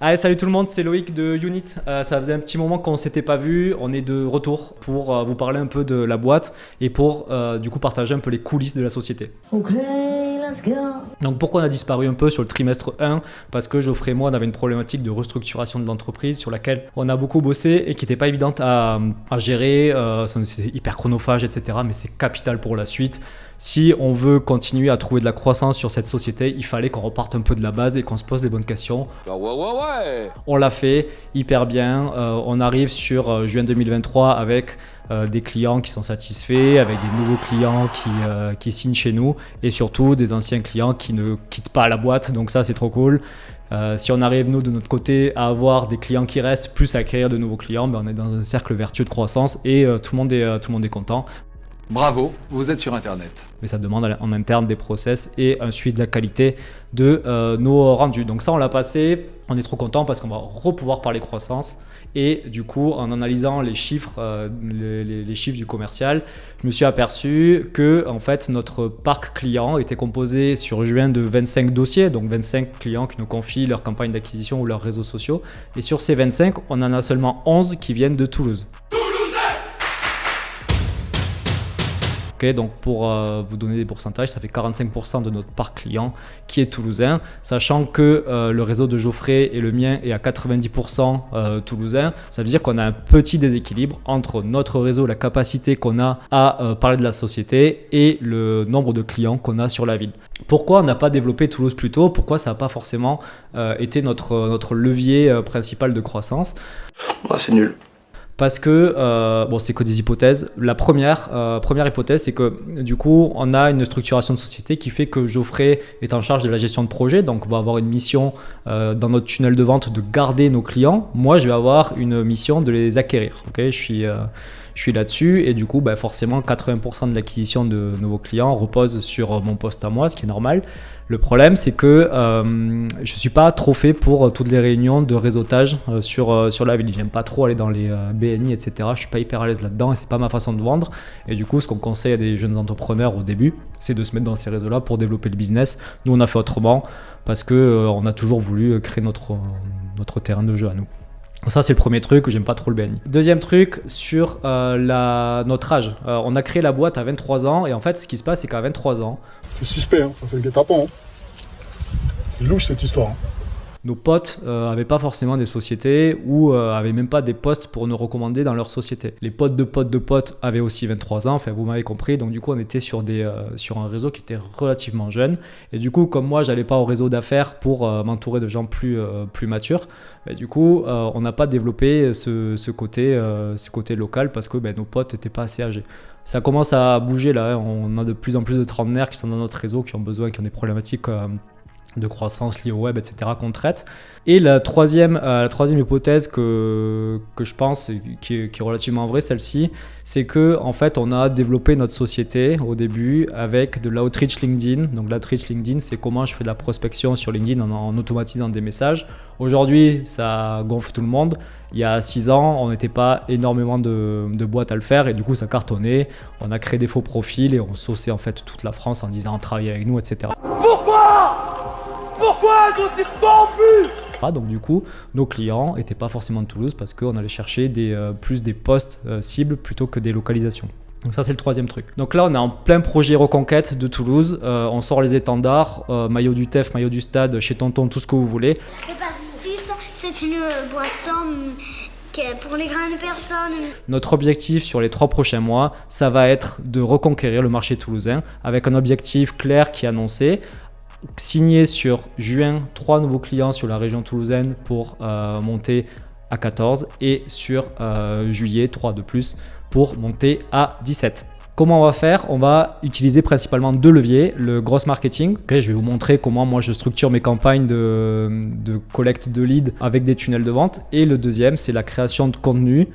Allez, salut tout le monde, c'est Loïc de Unit. Ça faisait un petit moment qu'on ne s'était pas vu. On est de retour pour vous parler un peu de la boîte et pour du coup partager un peu les coulisses de la société. Ok, let's go. Donc pourquoi on a disparu un peu sur le trimestre 1? Parce que Geoffrey et moi on avait une problématique de restructuration de l'entreprise sur laquelle on a beaucoup bossé et qui n'était pas évidente à gérer. C'était hyper chronophage, etc. Mais c'est capital pour la suite. Si on veut continuer à trouver de la croissance sur cette société, il fallait qu'on reparte un peu de la base et qu'on se pose des bonnes questions. Ouais. On l'a fait hyper bien. On arrive sur juin 2023 avec des clients qui sont satisfaits, avec des nouveaux clients qui signent chez nous et surtout des anciens clients qui ne quittent pas la boîte. Donc ça, c'est trop cool. Si on arrive, nous, de notre côté, à avoir des clients qui restent, plus à acquérir de nouveaux clients, ben, on est dans un cercle vertueux de croissance et tout le monde est content. Bravo, vous êtes sur Internet. Mais ça demande en interne des process et un suivi de la qualité de nos rendus. Donc ça, on l'a passé. On est trop content parce qu'on va pouvoir parler croissance. Et du coup, en analysant les chiffres, les chiffres du commercial, je me suis aperçu que en fait, notre parc client était composé sur juin de 25 dossiers, donc 25 clients qui nous confient leur campagne d'acquisition ou leurs réseaux sociaux. Et sur ces 25, on en a seulement 11 qui viennent de Toulouse. Okay, donc pour vous donner des pourcentages, ça fait 45% de notre parc client qui est toulousain, sachant que le réseau de Geoffrey et le mien est à 90% toulousain. Ça veut dire qu'on a un petit déséquilibre entre notre réseau, la capacité qu'on a à parler de la société et le nombre de clients qu'on a sur la ville. Pourquoi on n'a pas développé Toulouse plus tôt? Pourquoi ça n'a pas forcément été notre levier principal de croissance? Ouais, c'est nul. Parce que, c'est que des hypothèses. La première hypothèse, c'est que du coup, on a une structuration de société qui fait que Geoffrey est en charge de la gestion de projet. Donc, on va avoir une mission dans notre tunnel de vente de garder nos clients. Moi, je vais avoir une mission de les acquérir. Okay, je suis là-dessus et du coup, forcément, 80% de l'acquisition de nouveaux clients repose sur mon poste à moi, ce qui est normal. Le problème, c'est que je ne suis pas trop fait pour toutes les réunions de réseautage sur la ville. J'aime pas trop aller dans les BNI, etc. Je ne suis pas hyper à l'aise là-dedans et ce n'est pas ma façon de vendre. Et du coup, ce qu'on conseille à des jeunes entrepreneurs au début, c'est de se mettre dans ces réseaux-là pour développer le business. Nous, on a fait autrement parce qu'on a toujours voulu créer notre terrain de jeu à nous. Donc ça, c'est le premier truc, j'aime pas trop le BNI. Deuxième truc, sur notre âge. On a créé la boîte à 23 ans et en fait, ce qui se passe, c'est qu'à 23 ans... C'est suspect, hein, ça fait le guet-apens. C'est louche cette histoire. Nos potes n'avaient pas forcément des sociétés ou n'avaient même pas des postes pour nous recommander dans leur société. Les potes de potes avaient aussi 23 ans, enfin vous m'avez compris. Donc du coup, on était sur un réseau qui était relativement jeune. Et du coup, comme moi, j'allais pas au réseau d'affaires pour m'entourer de gens plus matures, du coup, on n'a pas développé ce côté local parce que nos potes n'étaient pas assez âgés. Ça commence à bouger là, hein. On a de plus en plus de trentenaires qui sont dans notre réseau, qui ont des problématiques de croissance liée au web, etc. qu'on traite. Et la troisième hypothèse que je pense, qui est relativement vraie, celle-ci, c'est que en fait, on a développé notre société au début avec de l'outreach LinkedIn. Donc l'outreach LinkedIn, c'est comment je fais de la prospection sur LinkedIn en automatisant des messages. Aujourd'hui, ça gonfle tout le monde. Il y a 6 ans, on n'était pas énormément de boîtes à le faire et du coup, ça cartonnait. On a créé des faux profils et on sauçait en fait toute la France en disant travaillez avec nous, etc. Pourquoi je suis corrompu? Donc du coup, nos clients n'étaient pas forcément de Toulouse parce qu'on allait chercher plus des postes cibles plutôt que des localisations. Donc ça, c'est le troisième truc. Donc là, on est en plein projet reconquête de Toulouse. On sort les étendards, maillot du TEF, maillot du stade, chez Tonton, tout ce que vous voulez. Le pastis, c'est une boisson pour les grandes personnes. Notre objectif sur les 3 prochains mois, ça va être de reconquérir le marché toulousain avec un objectif clair qui est annoncé. Signé sur juin 3 nouveaux clients sur la région toulousaine pour monter à 14 et sur juillet 3 de plus pour monter à 17. Comment on va faire? On va utiliser principalement 2 leviers. Le gross marketing, okay, je vais vous montrer comment moi je structure mes campagnes de collecte de leads avec des tunnels de vente. Et le deuxième, c'est la création de contenu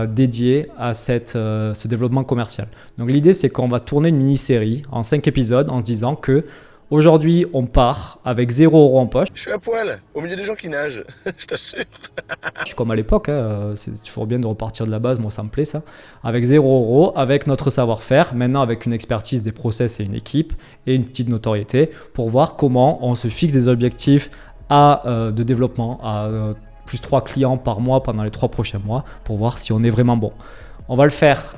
dédié à ce développement commercial. Donc l'idée, c'est qu'on va tourner une mini-série en 5 épisodes en se disant que aujourd'hui, on part avec 0 € en poche. Je suis à poil, au milieu des gens qui nagent, je t'assure. Je suis comme à l'époque, hein, c'est toujours bien de repartir de la base, moi ça me plaît ça. Avec 0 €, avec notre savoir-faire, maintenant avec une expertise des process et une équipe et une petite notoriété pour voir comment on se fixe des objectifs de développement, à plus 3 clients par mois pendant les 3 prochains mois pour voir si on est vraiment bon. On va le faire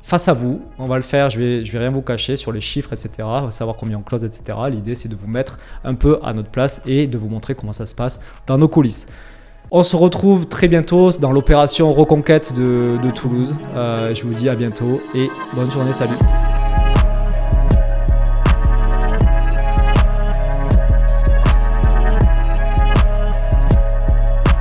face à vous, on va le faire, je vais rien vous cacher sur les chiffres, etc., savoir combien on close, etc. L'idée, c'est de vous mettre un peu à notre place et de vous montrer comment ça se passe dans nos coulisses. On se retrouve très bientôt dans l'opération Reconquête de Toulouse. Je vous dis à bientôt et bonne journée, salut.